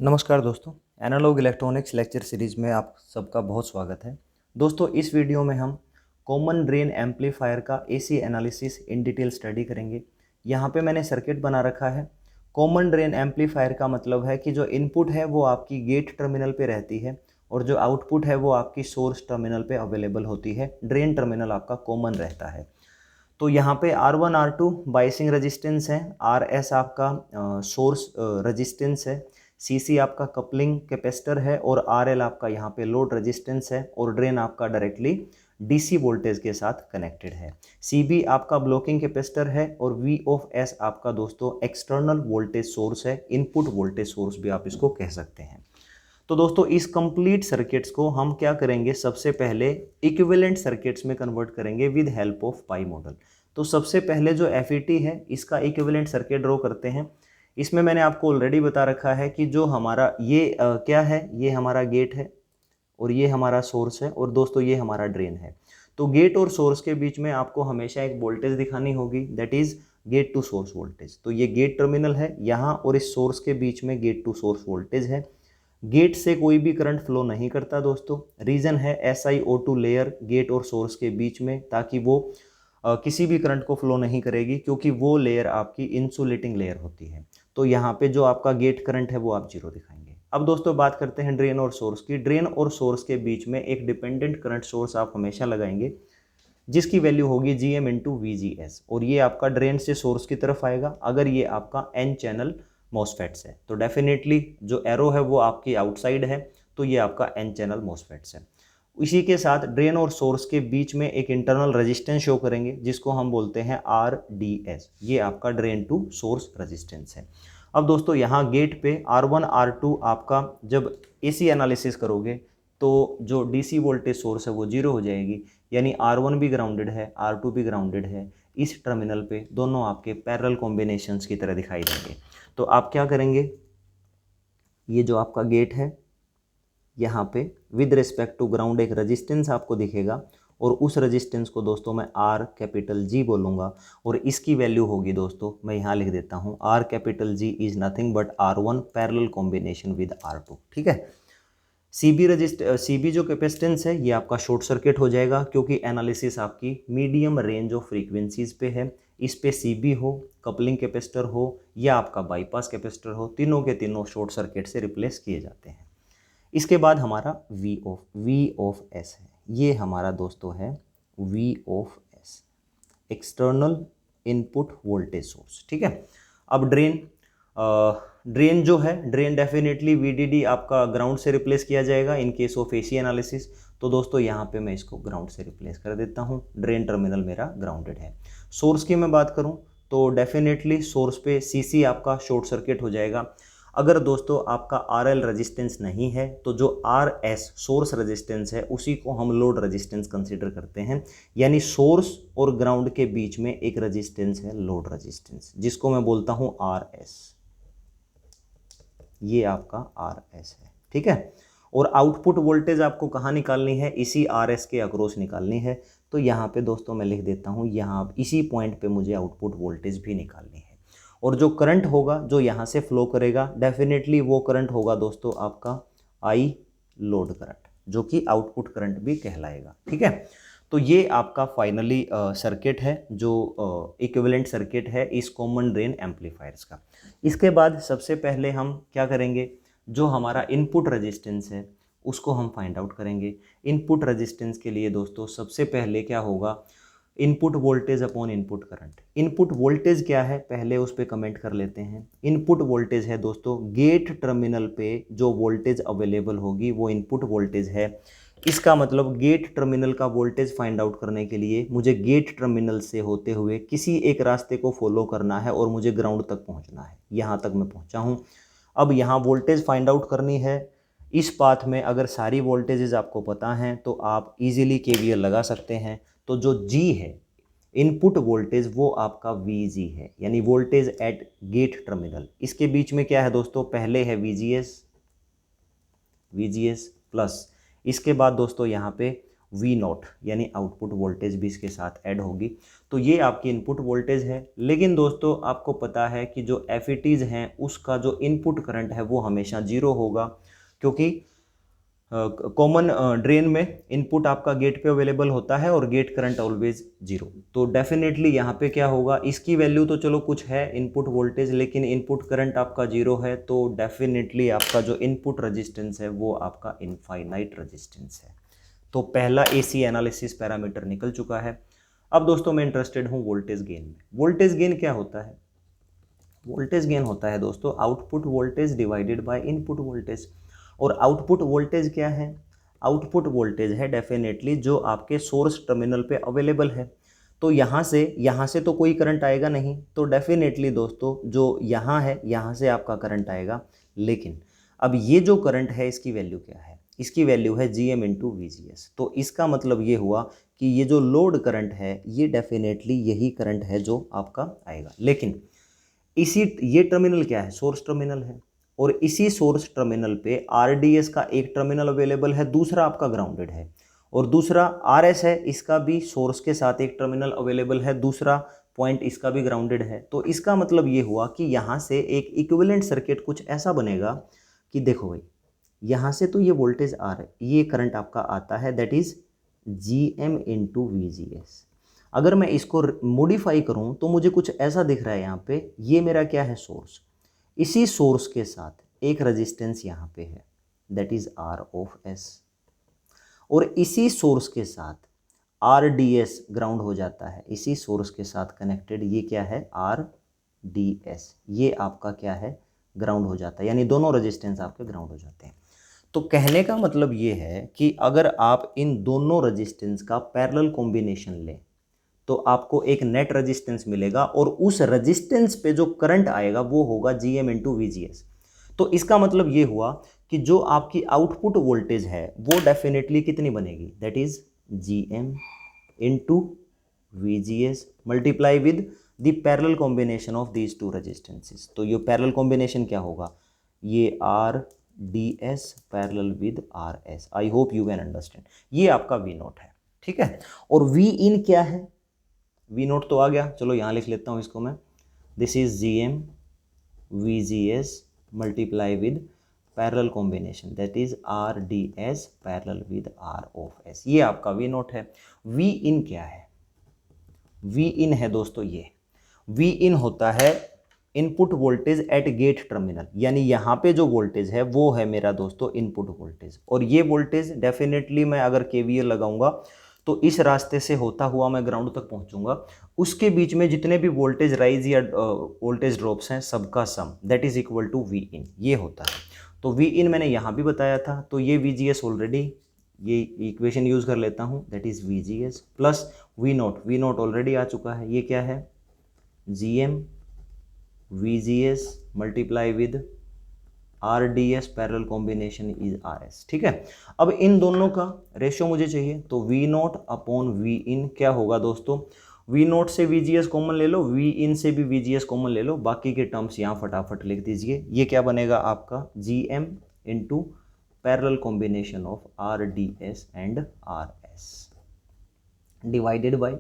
नमस्कार दोस्तों, analogue electronics lecture series में आप सबका बहुत स्वागत है। दोस्तों, इस वीडियो में हम कॉमन ड्रेन एम्पलीफायर का AC analysis in detail study करेंगे। यहाँ पे मैंने सर्किट बना रखा है। कॉमन ड्रेन एम्पलीफायर का मतलब है कि जो इनपुट है वो आपकी गेट टर्मिनल पे रहती है और जो आउटपुट है वो आपकी सोर्स टर्मिनल पे अवेलेबल होती है। ड्रेन टर्मिनल आपका कॉमन रहता है। तो यहाँ पे R1 R2 बाइसिंग रेजिस्टेंस है, RS आपका सोर्स रेजिस्टेंस है, CC आपका कपलिंग कैपेसिटर है और RL आपका यहाँ पे लोड रेजिस्टेंस है और ड्रेन आपका डायरेक्टली DC वोल्टेज के साथ कनेक्टेड है। CB आपका ब्लॉकिंग कैपेसिटर है और V ऑफ S आपका दोस्तों एक्सटर्नल वोल्टेज सोर्स है, इनपुट वोल्टेज सोर्स भी आप इसको कह सकते हैं। तो दोस्तों, इस कंप्लीट सर्किट्स को हम क्या करेंगे, सबसे पहले इक्विवेलेंट सर्किट्स में कन्वर्ट करेंगे with help of pi model. तो सबसे पहले जो FET है इसका इक्विवेलेंट सर्किट ड्रॉ करते हैं। इसमें मैंने आपको ऑलरेडी बता रखा है कि जो हमारा ये क्या है, ये हमारा गेट है और ये हमारा सोर्स है और दोस्तों ये हमारा ड्रेन है। तो गेट और सोर्स के बीच में आपको हमेशा एक वोल्टेज दिखानी होगी, that is gate to source voltage. तो ये गेट टर्मिनल है यहाँ और इस सोर्स के बीच में गेट टू सोर्स वोल्टेज है। गेट से कोई भी करंट फ्लो नहीं करता दोस्तों। रीज़न है SiO2 लेयर गेट और सोर्स के बीच में, ताकि वो किसी भी करंट को फ्लो नहीं करेगी, क्योंकि वो लेयर आपकी इंसुलेटिंग लेयर होती है। तो यहाँ पे जो आपका गेट करंट है वो आप जीरो दिखाएंगे। अब दोस्तों बात करते हैं ड्रेन और सोर्स की। ड्रेन और सोर्स के बीच में एक डिपेंडेंट करंट सोर्स आप हमेशा लगाएंगे, जिसकी वैल्यू होगी GM इंटू VGS, और ये आपका ड्रेन से सोर्स की तरफ आएगा। अगर ये आपका N चैनल मॉसफेट्स है तो डेफिनेटली जो एरो है वो आपकी आउटसाइड है, तो ये आपका N चैनल मॉसफेट्स है। इसी के साथ ड्रेन और सोर्स के बीच में एक इंटरनल रेजिस्टेंस शो करेंगे, जिसको हम बोलते हैं RDS। ये आपका ड्रेन टू सोर्स रेजिस्टेंस है। अब दोस्तों यहाँ गेट पे R1 R2 आपका जब AC एनालिसिस करोगे तो जो DC वोल्टेज सोर्स है वो जीरो हो जाएगी, यानी R1 भी ग्राउंडेड है, R2 भी ग्राउंडेड है। इस टर्मिनल पे दोनों आपके पैरेलल कॉम्बिनेशंस की तरह दिखाई देंगे। तो आप क्या करेंगे, ये जो आपका गेट है यहाँ पे विद रिस्पेक्ट टू ग्राउंड एक रेजिस्टेंस आपको दिखेगा और उस रेजिस्टेंस को दोस्तों मैं R कैपिटल G बोलूँगा और इसकी वैल्यू होगी दोस्तों, मैं यहाँ लिख देता हूँ, R capital G is nothing but R1 parallel combination with R2। ठीक है। CB जो कैपेसिटेंस है ये आपका शॉर्ट सर्किट हो जाएगा, क्योंकि एनालिसिस आपकी मीडियम रेंज ऑफ फ्रीक्वेंसीज पे है। इस पे CB हो, कपलिंग कैपेसिटर हो या आपका बाईपास कैपेसिटर हो, तीनों के तीनों शॉर्ट सर्किट से रिप्लेस किए जाते हैं। इसके बाद हमारा V ऑफ S है, ये हमारा दोस्तों है V of S, external input voltage source. ठीक है। अब ड्रेन जो है, ड्रेन डेफिनेटली VDD आपका ग्राउंड से रिप्लेस किया जाएगा in case of AC analysis. तो दोस्तों यहाँ पे मैं इसको ग्राउंड से रिप्लेस कर देता हूँ, ड्रेन टर्मिनल मेरा ग्राउंडेड है। सोर्स की मैं बात करूँ तो डेफिनेटली सोर्स पे CC आपका शॉर्ट सर्किट हो जाएगा। अगर दोस्तों आपका RL रेजिस्टेंस नहीं है तो जो RS सोर्स रेजिस्टेंस है उसी को हम लोड रेजिस्टेंस कंसीडर करते हैं, यानी सोर्स और ग्राउंड के बीच में एक रेजिस्टेंस है लोड रेजिस्टेंस, जिसको मैं बोलता हूं RS। ये आपका RS है। ठीक है। और आउटपुट वोल्टेज आपको कहाँ निकालनी है, इसी RS के अक्रॉस निकालनी है। तो यहाँ पे दोस्तों मैं लिख देता हूँ, यहाँ इसी पॉइंट पे मुझे आउटपुट वोल्टेज भी निकालनी है। और जो करंट होगा जो यहाँ से फ्लो करेगा, डेफिनेटली वो करंट होगा दोस्तों आपका I लोड करंट, जो कि आउटपुट करंट भी कहलाएगा। ठीक है। तो ये आपका फाइनली सर्किट है, जो इक्विवेलेंट सर्किट है इस कॉमन ड्रेन एम्पलीफायर्स का। इसके बाद सबसे पहले हम क्या करेंगे, जो हमारा इनपुट रेजिस्टेंस है उसको हम फाइंड आउट करेंगे। इनपुट रेजिस्टेंस के लिए दोस्तों सबसे पहले क्या होगा, input voltage upon input current. Input voltage क्या है पहले उस पर कमेंट कर लेते हैं। इनपुट वोल्टेज है दोस्तों गेट टर्मिनल पे जो वोल्टेज अवेलेबल होगी वो इनपुट वोल्टेज है। इसका मतलब गेट टर्मिनल का वोल्टेज फाइंड आउट करने के लिए मुझे गेट टर्मिनल से होते हुए किसी एक रास्ते को फॉलो करना है और मुझे ग्राउंड तक पहुंचना है। यहाँ तक मैं पहुंचा हूँ। अब यहाँ वोल्टेज फाइंड आउट करनी है। इस पाथ में अगर सारी वोल्टेजेस आपको पता हैं तो आप इजीली KVL लगा सकते हैं। तो जो G है इनपुट वोल्टेज वो आपका VG है, यानी वोल्टेज एट गेट टर्मिनल। इसके बीच में क्या है दोस्तों, पहले है VGS प्लस, इसके बाद दोस्तों यहाँ पे वी नॉट यानी आउटपुट वोल्टेज भी इसके साथ ऐड होगी। तो ये आपकी इनपुट वोल्टेज है। लेकिन दोस्तों आपको पता है कि जो एफईटीज़ हैं उसका जो इनपुट करंट है वो हमेशा जीरो होगा, क्योंकि कॉमन ड्रेन में इनपुट आपका गेट पे अवेलेबल होता है और गेट करंट ऑलवेज जीरो। तो डेफिनेटली यहाँ पे क्या होगा, इसकी वैल्यू तो चलो कुछ है इनपुट वोल्टेज, लेकिन इनपुट करंट आपका जीरो है, तो डेफिनेटली आपका जो इनपुट रेजिस्टेंस है वो आपका इनफाइनाइट रेजिस्टेंस है। तो पहला एसी एनालिसिस पैरामीटर निकल चुका है। अब दोस्तों मैं इंटरेस्टेड हूँ वोल्टेज गेन में। वोल्टेज गेन क्या होता है? वोल्टेज गेन होता है दोस्तों output voltage divided by input voltage. और आउटपुट वोल्टेज क्या है? आउटपुट वोल्टेज है डेफिनेटली जो आपके सोर्स टर्मिनल पे अवेलेबल है। तो यहाँ से तो कोई करंट आएगा नहीं, तो डेफिनेटली दोस्तों जो यहाँ है यहाँ से आपका करंट आएगा। लेकिन अब ये जो करंट है इसकी वैल्यू क्या है? इसकी वैल्यू है GM इंटू VGS। तो इसका मतलब ये हुआ कि ये जो लोड करंट है ये डेफिनेटली यही करंट है जो आपका आएगा। लेकिन ये टर्मिनल क्या है? सोर्स टर्मिनल है, और इसी सोर्स टर्मिनल पे RDS का एक टर्मिनल अवेलेबल है, दूसरा आपका ग्राउंडेड है, और दूसरा RS है, इसका भी सोर्स के साथ एक टर्मिनल अवेलेबल है, दूसरा पॉइंट इसका भी ग्राउंडेड है। तो इसका मतलब ये हुआ कि यहाँ से एक इक्विवेलेंट सर्किट कुछ ऐसा बनेगा कि देखो भाई, यहाँ से तो ये वोल्टेज आ रहा है, ये करंट आपका आता है, that is GM into VGS। अगर मैं इसको मॉडिफाई करूं तो मुझे कुछ ऐसा दिख रहा है यहाँ पे, ये मेरा क्या है? सोर्स। इसी सोर्स के साथ एक रेजिस्टेंस यहाँ पे है, that is R of S, और इसी सोर्स के साथ RDS ग्राउंड हो जाता है, इसी सोर्स के साथ कनेक्टेड ये क्या है? RDS, ये आपका क्या है? ग्राउंड हो जाता है, यानी दोनों रेजिस्टेंस आपके ग्राउंड हो जाते हैं। तो कहने का मतलब ये है कि अगर आप इन दोनों रेजिस्टेंस का पैरेलल कॉम्बिनेशन लें तो आपको एक नेट रेजिस्टेंस मिलेगा, और उस रेजिस्टेंस पे जो करंट आएगा वो होगा GM इंटू VGS। तो इसका मतलब ये हुआ कि जो आपकी आउटपुट वोल्टेज है वो डेफिनेटली कितनी बनेगी? That is GM into VGS multiply with the parallel combination of these two resistances. तो ये पैरेलल कॉम्बिनेशन क्या होगा? ये RDS parallel with RS। I hope you can understand. ये आपका V नोट है, ठीक है। और V इन क्या है? V नोट तो आ गया, चलो यहाँ लिख लेता हूँ इसको मैं। This is GM VGS multiply with parallel combination, that is RDS parallel with R of S। ये आपका V नोट है। V इन क्या है? V इन है दोस्तों ये, V इन होता है input voltage at gate terminal, यानी यहाँ पे जो वोल्टेज है वो है मेरा दोस्तों इनपुट वोल्टेज। और ये वोल्टेज डेफिनेटली मैं अगर KVL लगाऊंगा तो इस रास्ते से होता हुआ मैं ग्राउंड तक पहुंचूंगा, उसके बीच में जितने भी वोल्टेज राइज या वोल्टेज ड्रॉप्स हैं सबका sum, that is equal to V in, ये होता है। तो V इन मैंने यहाँ भी बताया था, तो ये VGS ऑलरेडी, ये इक्वेशन यूज कर लेता हूँ, that is VGS plus V naught already आ चुका है, ये क्या है? GM VGS multiply with RDS parallel combination is RS, ठीक है। अब इन दोनों का रेशियो मुझे चाहिए, तो V नोट अपॉन V इन क्या होगा दोस्तों? V नोट से VGS कॉमन ले लो, V इन से भी VGS कॉमन ले लो, बाकी के टर्म्स यहाँ फटाफट लिख दीजिए। ये क्या बनेगा आपका? GM into parallel combination of RDS and RS divided by,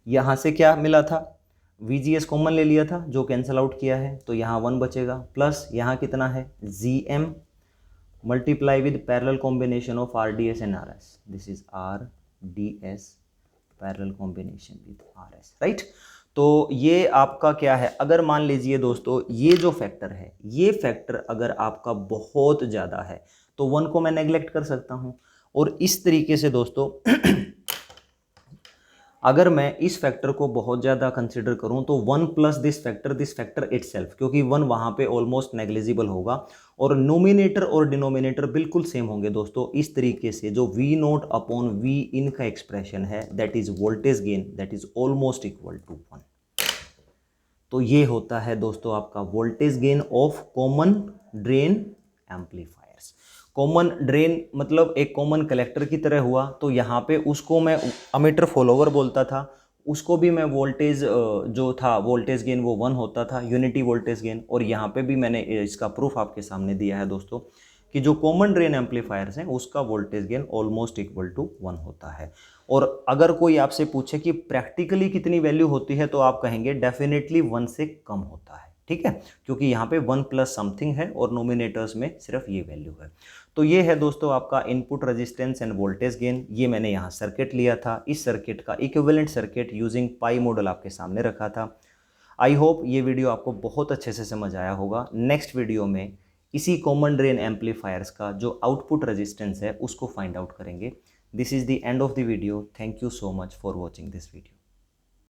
यहाँ से क्या मिला था? VGS कॉमन ले लिया था जो कैंसिल आउट किया है, तो यहाँ 1 बचेगा, प्लस यहाँ कितना है? GM multiply with parallel combination of RDS and RS, this is RDS parallel combination with RS, right. तो ये आपका क्या है? अगर मान लीजिए दोस्तों ये जो फैक्टर है, ये फैक्टर अगर आपका बहुत ज़्यादा है तो 1 को मैं नेग्लेक्ट कर सकता हूँ। और इस तरीके से दोस्तों अगर मैं इस फैक्टर को बहुत ज़्यादा कंसिडर करूं तो 1 प्लस दिस फैक्टर इटसेल्फ, क्योंकि 1 वहाँ पे ऑलमोस्ट नेग्लिजिबल होगा और नोमिनेटर और डिनोमिनेटर बिल्कुल सेम होंगे दोस्तों। इस तरीके से जो V naught upon V in का एक्सप्रेशन है, that is voltage gain, that is almost equal to 1। तो ये होता है दोस्तों आपका voltage gain of common drain amplifiers. Common drain मतलब एक कॉमन कलेक्टर की तरह हुआ, तो यहाँ पे उसको मैं अमीटर फॉलोवर बोलता था, उसको भी मैं वोल्टेज जो था वोल्टेज गेन वो 1 होता था, यूनिटी वोल्टेज गेन। और यहाँ पे भी मैंने इसका प्रूफ आपके सामने दिया है दोस्तों कि जो कॉमन ड्रेन एम्पलीफायर्स हैं उसका voltage gain almost equal to 1 होता है। और अगर कोई आपसे पूछे कि प्रैक्टिकली कितनी वैल्यू होती है तो आप कहेंगे डेफिनेटली 1 से कम होता है, ठीक है, क्योंकि यहाँ पे 1 प्लस समथिंग है और नोमिनेटर्स में सिर्फ ये वैल्यू है। तो ये है दोस्तों आपका input resistance end voltage gain. ये मैंने यहाँ सर्किट लिया था, इस सर्किट का equivalent circuit using pi model आपके सामने रखा था। आई होप ये वीडियो आपको बहुत अच्छे से समझ आया होगा। नेक्स्ट वीडियो में इसी कॉमन ड्रेन एम्पलीफायर्स का जो आउटपुट रेजिस्टेंस है उसको फाइंड आउट करेंगे। This is the end of the video. Thank you so much for watching this video.